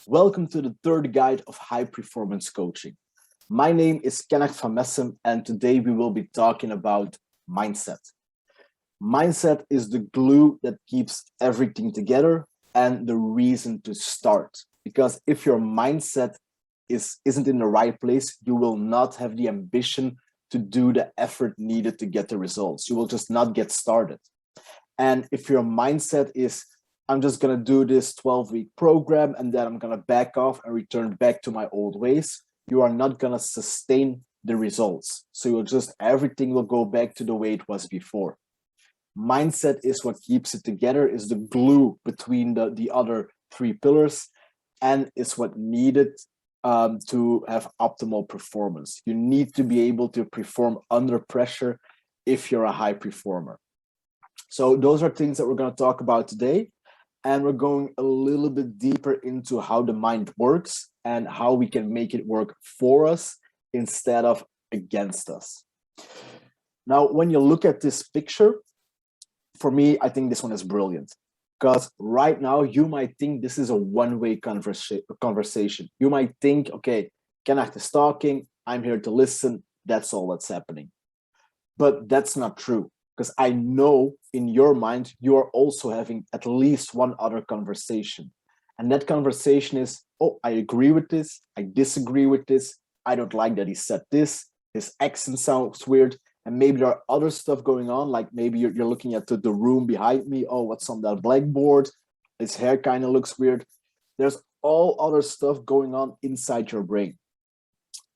Welcome to the third guide of high performance coaching. My name is Kenneth van Messem, and today we will be talking about mindset. Mindset is the glue that keeps everything together and the reason to start. Because if your mindset isn't in the right place, you will not have the ambition to do the effort needed to get the results. You will just not get started. And if your mindset is, I'm just going to do this 12-week program and then I'm going to back off and return back to my old ways, you are not going to sustain the results. So you'll just, everything will go back to the way it was before. Mindset is what keeps it together, is the glue between the other three pillars, and is what needed to have optimal performance. You need to be able to perform under pressure if you're a high performer. So those are things that we're going to talk about today. And we're going a little bit deeper into how the mind works and how we can make it work for us instead of against us. Now, when you look at this picture, for me, I think this one is brilliant. Because right now, you might think this is a one-way conversation. You might think, okay, Kenneth is talking, I'm here to listen, that's all that's happening. But that's not true. Because I know in your mind, you are also having at least one other conversation. And that conversation is, oh, I agree with this. I disagree with this. I don't like that he said this. His accent sounds weird. And maybe there are other stuff going on. Like maybe you're looking at the room behind me. Oh, what's on that blackboard? His hair kind of looks weird. There's all other stuff going on inside your brain.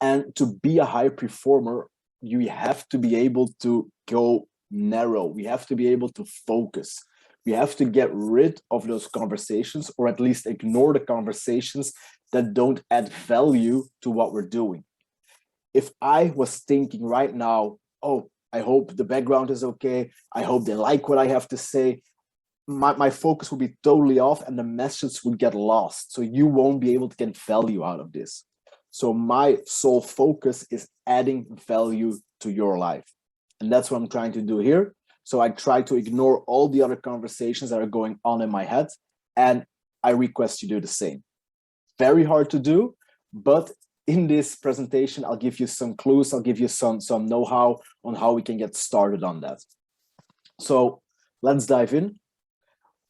And to be a high performer, you have to be able to go narrow. We have to be able to focus. We have to get rid of those conversations, or at least ignore the conversations that don't add value to what we're doing. If I was thinking right now, oh, I hope the background is okay, I hope they like what I have to say, my focus would be totally off and the message would get lost. So you won't be able to get value out of this. So my sole focus is adding value to your life. And that's what I'm trying to do here. So I try to ignore all the other conversations that are going on in my head. And I request you do the same. Very hard to do, but in this presentation, I'll give you some clues. I'll give you some know-how on how we can get started on that. So let's dive in.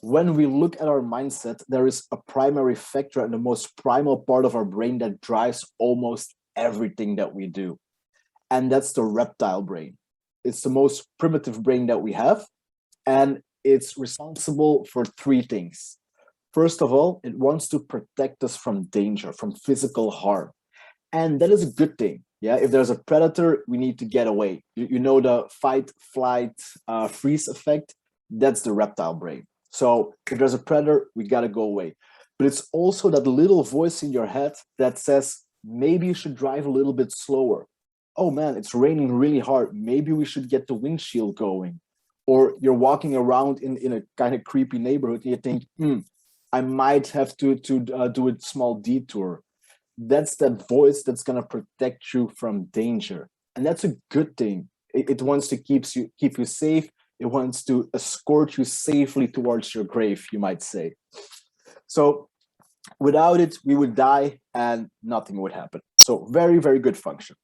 When we look at our mindset, there is a primary factor and the most primal part of our brain that drives almost everything that we do. And that's the reptile brain. It's the most primitive brain that we have, and it's responsible for three things. First of all, it wants to protect us from danger, from physical harm. And that is a good thing. Yeah, if there's a predator, we need to get away. You know the fight, flight, freeze effect? That's the reptile brain. So if there's a predator, we got to go away. But it's also that little voice in your head that says, maybe you should drive a little bit slower. Oh man, it's raining really hard. Maybe we should get the windshield going. Or you're walking around in a kind of creepy neighborhood and you think, I might have to do a small detour. That's that voice that's going to protect you from danger. And that's a good thing. It wants to keep you safe. It wants to escort you safely towards your grave, you might say. So without it, we would die and nothing would happen. So very, very good function.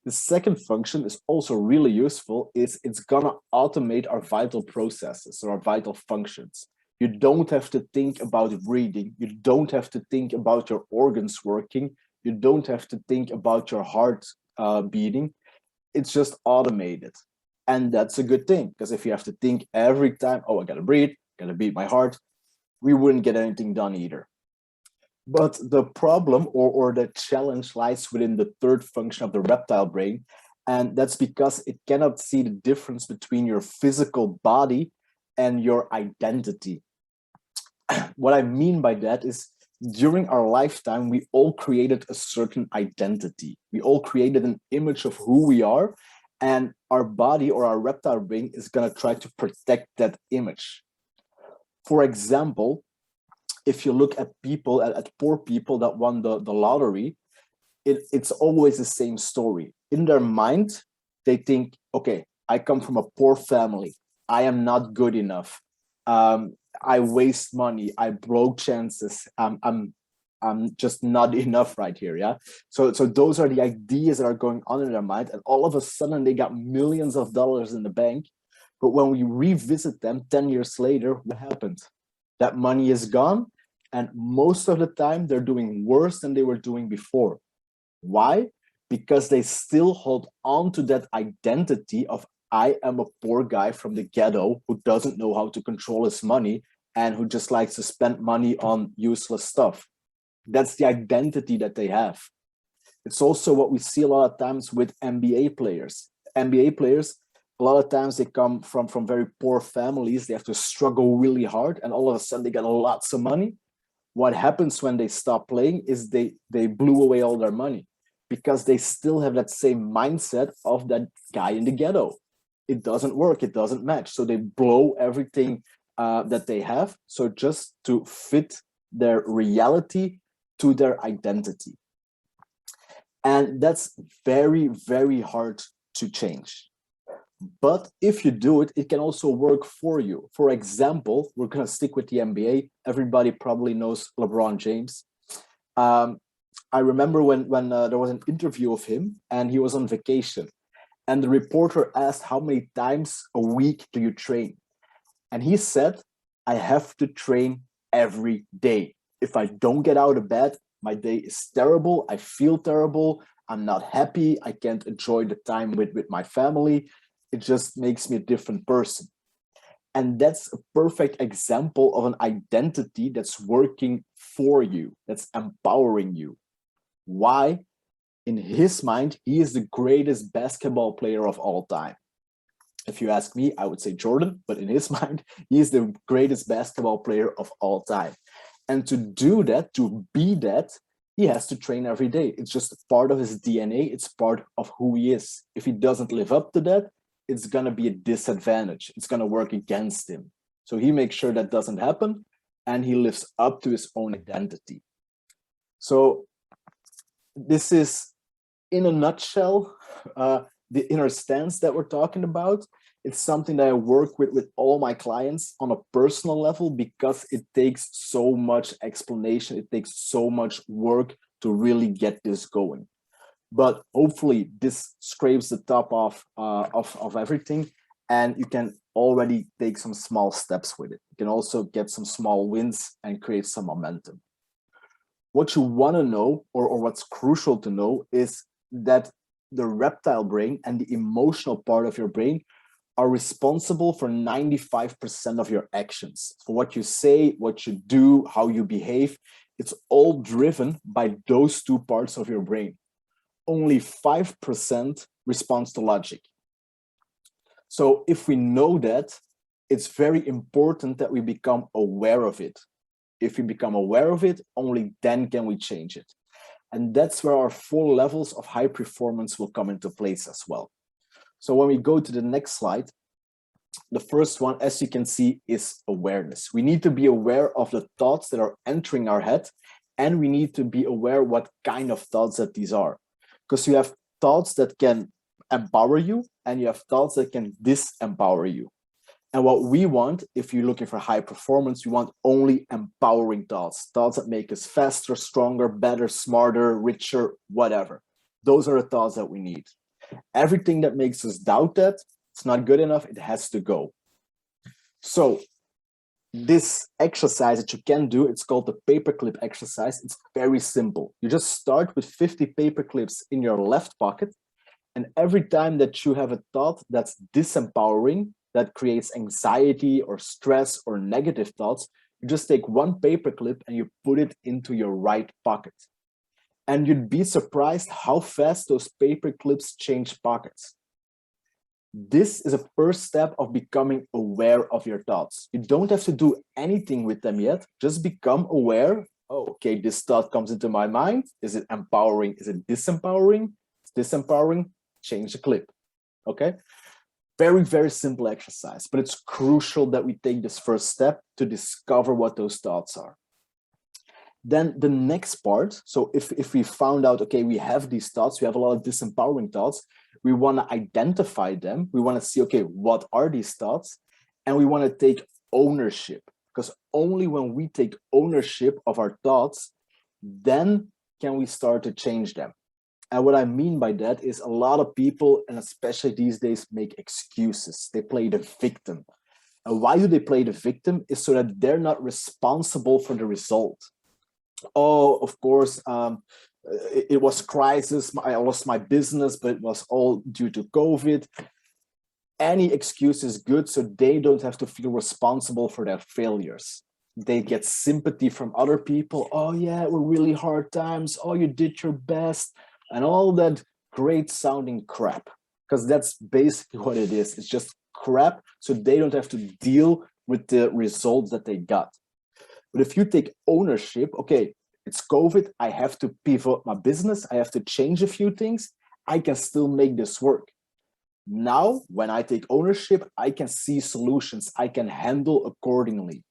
The second function is also really useful. It's gonna automate our vital processes or our vital functions. You don't have to think about breathing. You don't have to think about your organs working. You don't have to think about your heart beating. It's just automated. And that's a good thing, because if you have to think every time, oh, I gotta breathe, gotta beat my heart, we wouldn't get anything done either. But the problem or the challenge lies within the third function of the reptile brain. And that's because it cannot see the difference between your physical body and your identity. What I mean by that is during our lifetime, we all created a certain identity. We all created an image of who we are, and our body or our reptile brain is going to try to protect that image. For example, if you look at people, at poor people that won the lottery, it's always the same story. In their mind, they think, okay, I come from a poor family. I am not good enough. I waste money. I broke chances. I'm just not enough right here. Yeah. So those are the ideas that are going on in their mind. And all of a sudden they got millions of dollars in the bank. But when we revisit them 10 years later, what happened? That money is gone. And most of the time they're doing worse than they were doing before. Why? Because they still hold on to that identity of I am a poor guy from the ghetto who doesn't know how to control his money and who just likes to spend money on useless stuff. That's the identity that they have. It's also what we see a lot of times with NBA players. NBA players, a lot of times they come from very poor families. They have to struggle really hard, and all of a sudden they get lots of money. What happens when they stop playing is they blew away all their money because they still have that same mindset of that guy in the ghetto. It doesn't work. It doesn't match. So they blow everything that they have. So just to fit their reality to their identity. And that's very, very hard to change. But if you do it, it can also work for you. For example, we're going to stick with the NBA. Everybody probably knows LeBron James. I remember when there was an interview of him and he was on vacation. And the reporter asked, how many times a week do you train? And he said, I have to train every day. If I don't get out of bed, my day is terrible. I feel terrible. I'm not happy. I can't enjoy the time with my family. It just makes me a different person. And that's a perfect example of an identity that's working for you, that's empowering you. Why? In his mind, he is the greatest basketball player of all time. If you ask me, I would say Jordan, but in his mind, he is the greatest basketball player of all time. And to do that, to be that, he has to train every day. It's just part of his DNA. It's part of who he is. If he doesn't live up to that, it's going to be a disadvantage. It's going to work against him. So he makes sure that doesn't happen, and he lives up to his own identity. So this is, in a nutshell, the inner stance that we're talking about. It's something that I work with all my clients on a personal level because it takes so much explanation. It takes so much work to really get this going. But hopefully this scrapes the top of everything, and you can already take some small steps with it. You can also get some small wins and create some momentum. What you want to know, or what's crucial to know, is that the reptile brain and the emotional part of your brain are responsible for 95% of your actions. For what you say, what you do, how you behave, it's all driven by those two parts of your brain. Only 5% responds to logic. So if we know that, it's very important that we become aware of it. If we become aware of it, only then can we change it. And that's where our 4 levels of high performance will come into place as well. So when we go to the next slide, the first one, as you can see, is awareness. We need to be aware of the thoughts that are entering our head, and we need to be aware what kind of thoughts that these are. Because you have thoughts that can empower you, and you have thoughts that can disempower you. And what we want, if you're looking for high performance, we want only empowering thoughts, thoughts that make us faster, stronger, better, smarter, richer, whatever. Those are the thoughts that we need. Everything that makes us doubt that it's not good enough, it has to go. So this exercise that you can do, it's called the paperclip exercise. It's very simple. You just start with 50 paper clips in your left pocket. And every time that you have a thought that's disempowering, that creates anxiety or stress or negative thoughts, you just take one paperclip and you put it into your right pocket. And you'd be surprised how fast those paper clips change pockets. This is a first step of becoming aware of your thoughts. You don't have to do anything with them yet. Just become aware. Oh, okay, this thought comes into my mind. Is it empowering? Is it disempowering? It's disempowering. Change the clip. Okay? Very, very simple exercise, but it's crucial that we take this first step to discover what those thoughts are. Then the next part, so if we found out, okay, we have these thoughts, we have a lot of disempowering thoughts, we want to identify them. We want to see, okay, what are these thoughts? And we want to take ownership, because only when we take ownership of our thoughts, then can we start to change them. And what I mean by that is a lot of people, and especially these days, make excuses. They play the victim. And why do they play the victim? Is so that they're not responsible for the result. Oh, of course, it was crisis. I lost my business, but it was all due to COVID. Any excuse is good, so they don't have to feel responsible for their failures. They get sympathy from other people. Oh yeah, it were really hard times. Oh, you did your best, and all that great sounding crap. Because that's basically what it is. It's just crap, so they don't have to deal with the results that they got. But if you take ownership, okay, it's COVID, I have to pivot my business, I have to change a few things, I can still make this work. Now, when I take ownership, I can see solutions, I can handle accordingly.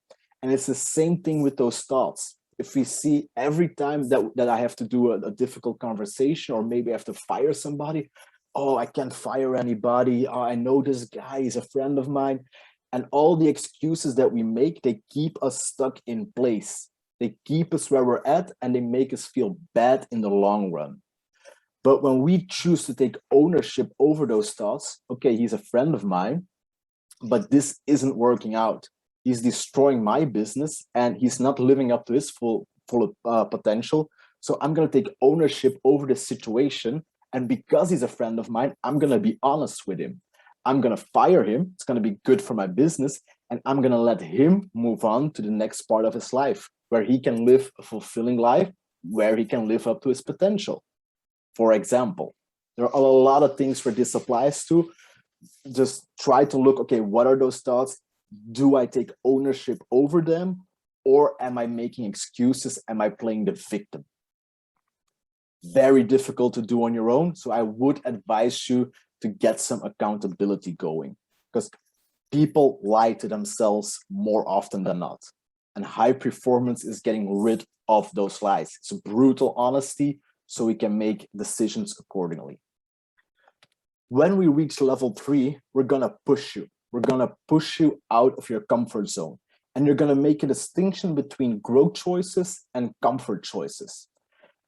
And it's the same thing with those thoughts. If we see every time that I have to do a difficult conversation, or maybe I have to fire somebody, oh, I can't fire anybody. Oh, I know this guy, he's a friend of mine. And all the excuses that we make, they keep us stuck in place. They keep us where we're at, and they make us feel bad in the long run. But when we choose to take ownership over those thoughts, okay, he's a friend of mine, but this isn't working out. He's destroying my business, and he's not living up to his full potential. So I'm going to take ownership over the situation. And because he's a friend of mine, I'm going to be honest with him. I'm going to fire him. It's going to be good for my business. And I'm going to let him move on to the next part of his life, where he can live a fulfilling life, where he can live up to his potential. For example, there are a lot of things where this applies to. Just try to look, okay, what are those thoughts? Do I take ownership over them? Or am I making excuses? Am I playing the victim? Very difficult to do on your own. So I would advise you to get some accountability going, because people lie to themselves more often than not. And high performance is getting rid of those lies. It's a brutal honesty, so we can make decisions accordingly. When we reach level 3, we're gonna push you. We're gonna push you out of your comfort zone. And you're gonna make a distinction between growth choices and comfort choices.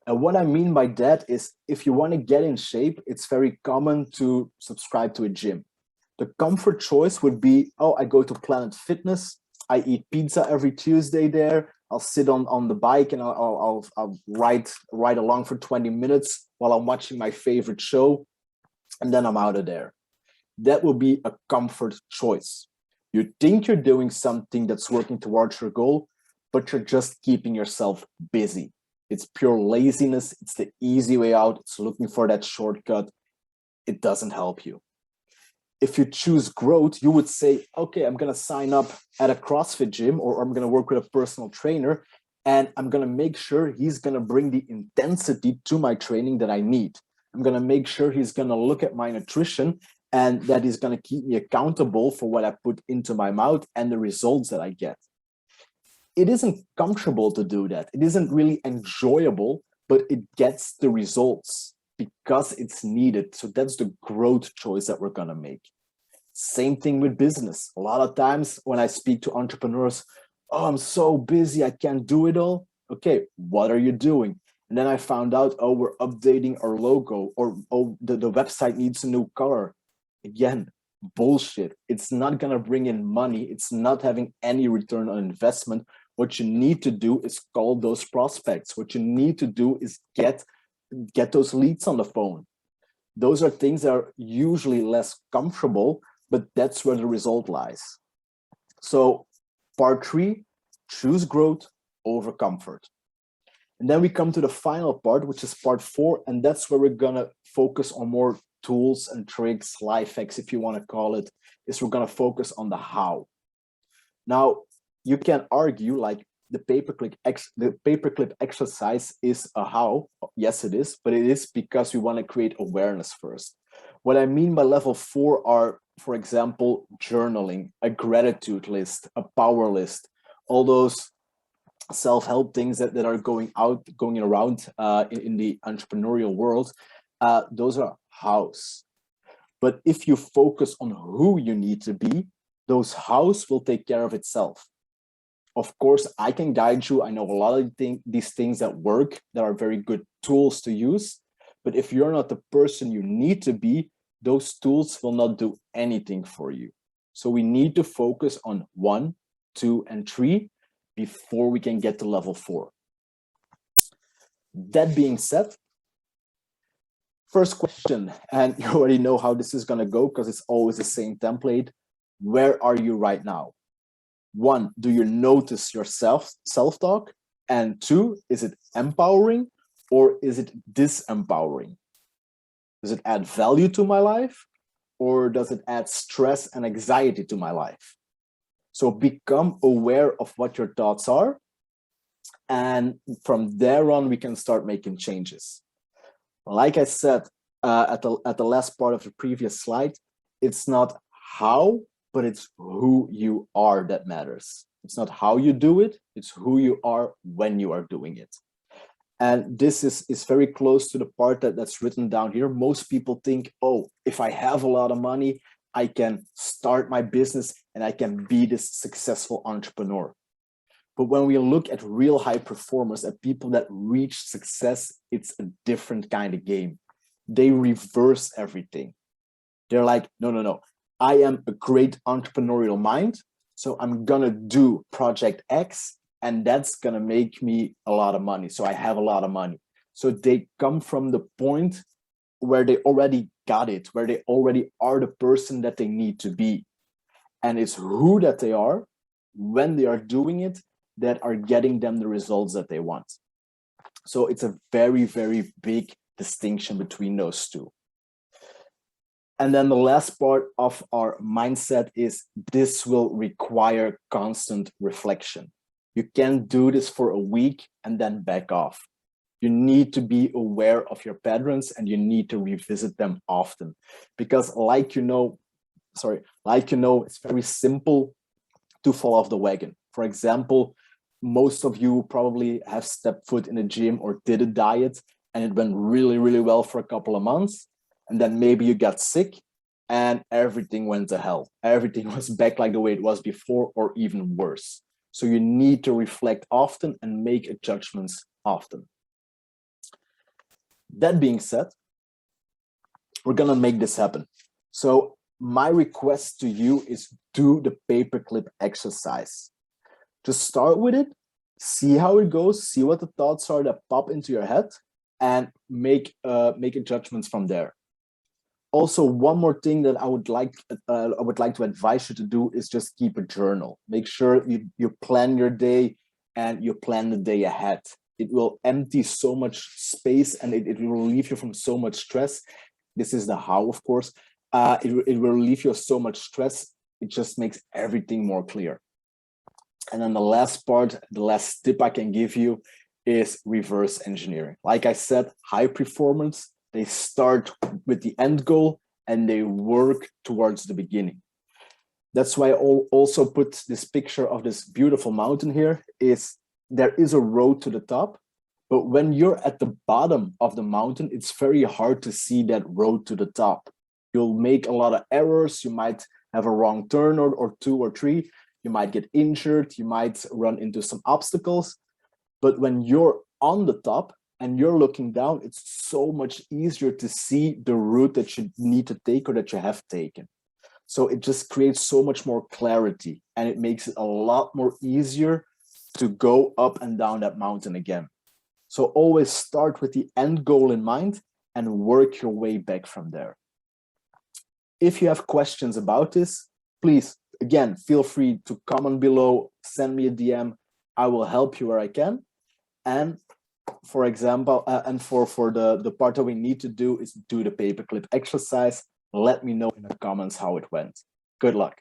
And what I mean by that is, if you wanna get in shape, it's very common to subscribe to a gym. The comfort choice would be, oh, I go to Planet Fitness, I eat pizza every Tuesday there, I'll sit on the bike and I'll ride along for 20 minutes while I'm watching my favorite show, and then I'm out of there. That will be a comfort choice. You think you're doing something that's working towards your goal, but you're just keeping yourself busy. It's pure laziness. It's the easy way out. It's looking for that shortcut. It doesn't help you. If you choose growth, you would say, okay, I'm going to sign up at a CrossFit gym, or I'm going to work with a personal trainer, and I'm going to make sure he's going to bring the intensity to my training that I need. I'm going to make sure he's going to look at my nutrition, and that he's going to keep me accountable for what I put into my mouth and the results that I get. It isn't comfortable to do that. It isn't really enjoyable, but it gets the results because it's needed. So that's the growth choice that we're going to make. Same thing with business. A lot of times when I speak to entrepreneurs, oh, I'm so busy, I can't do it all. Okay, what are you doing? And then I found out, oh, we're updating our logo, or oh, the website needs a new color. Again, bullshit. It's not going to bring in money. It's not having any return on investment. What you need to do is call those prospects. What you need to do is get those leads on the phone. Those are things that are usually less comfortable, but that's where the result lies. So part 3, choose growth over comfort. And then we come to the final part, which is part 4, and that's where we're gonna focus on more tools and tricks, life hacks, if you want to call it, is we're gonna focus on the how. Now, you can argue like the paperclip exercise is a how. Yes, it is, but it is because we want to create awareness first. What I mean by level 4 are, for example, journaling, a gratitude list, a power list, all those self-help things that are going around in the entrepreneurial world. Those are hows. But if you focus on who you need to be, those hows will take care of itself. Of course, I can guide you. I know a lot of these things that work, that are very good tools to use. But if you're not the person you need to be, those tools will not do anything for you. So we need to focus on 1, 2, and 3 before we can get to level 4. That being said, first question, and you already know how this is going to go because it's always the same template. Where are you right now? 1, do you notice your self-talk? And 2, is it empowering or is it disempowering? Does it add value to my life or does it add stress and anxiety to my life? So become aware of what your thoughts are. And from there on, we can start making changes. Like I said at the last part of the previous slide, it's not how, but it's who you are that matters. It's not how you do it, it's who you are when you are doing it. And this is very close to the part that's written down here. Most people think, oh, if I have a lot of money, I can start my business and I can be this successful entrepreneur. But when we look at real high performers, at people that reach success, it's a different kind of game. They reverse everything. They're like, no. I am a great entrepreneurial mind, so I'm gonna do project X, and that's gonna make me a lot of money. So I have a lot of money. So they come from the point where they already got it, where they already are the person that they need to be. And it's who that they are when they are doing it that are getting them the results that they want. So it's a very, very big distinction between those two. And then the last part of our mindset is this will require constant reflection. You can't do this for a week and then back off. You need to be aware of your patterns and you need to revisit them often. Because like you know, it's very simple to fall off the wagon. For example, most of you probably have stepped foot in a gym or did a diet and it went really, really well for a couple of months. And then maybe you got sick and everything went to hell. Everything was back like the way it was before or even worse. So you need to reflect often and make adjustments often. That being said, we're gonna make this happen. So my request to you is do the paperclip exercise. Just start with it, see how it goes, see what the thoughts are that pop into your head, and make adjustments from there. Also, one more thing that I would like to advise you to do is just keep a journal. Make sure you plan your day and you plan the day ahead. It will empty so much space and it will relieve you from so much stress. This is the how, of course. It will relieve you of so much stress. It just makes everything more clear. And then the last part, the last tip I can give you is reverse engineering. Like I said, high performance, they start with the end goal and they work towards the beginning. That's why I also put this picture of this beautiful mountain here. There is a road to the top, but when you're at the bottom of the mountain, it's very hard to see that road to the top. You'll make a lot of errors. You might have a wrong turn or 2 or 3. You might get injured. You might run into some obstacles. But when you're on the top and you're looking down, it's so much easier to see the route that you need to take or that you have taken. So it just creates so much more clarity and it makes it a lot more easier to go up and down that mountain again. So always start with the end goal in mind and work your way back from there. If you have questions about this, please, again, feel free to comment below, send me a DM. I will help you where I can. And for example, for the part that we need to do is do the paperclip exercise. Let me know in the comments how it went. Good luck.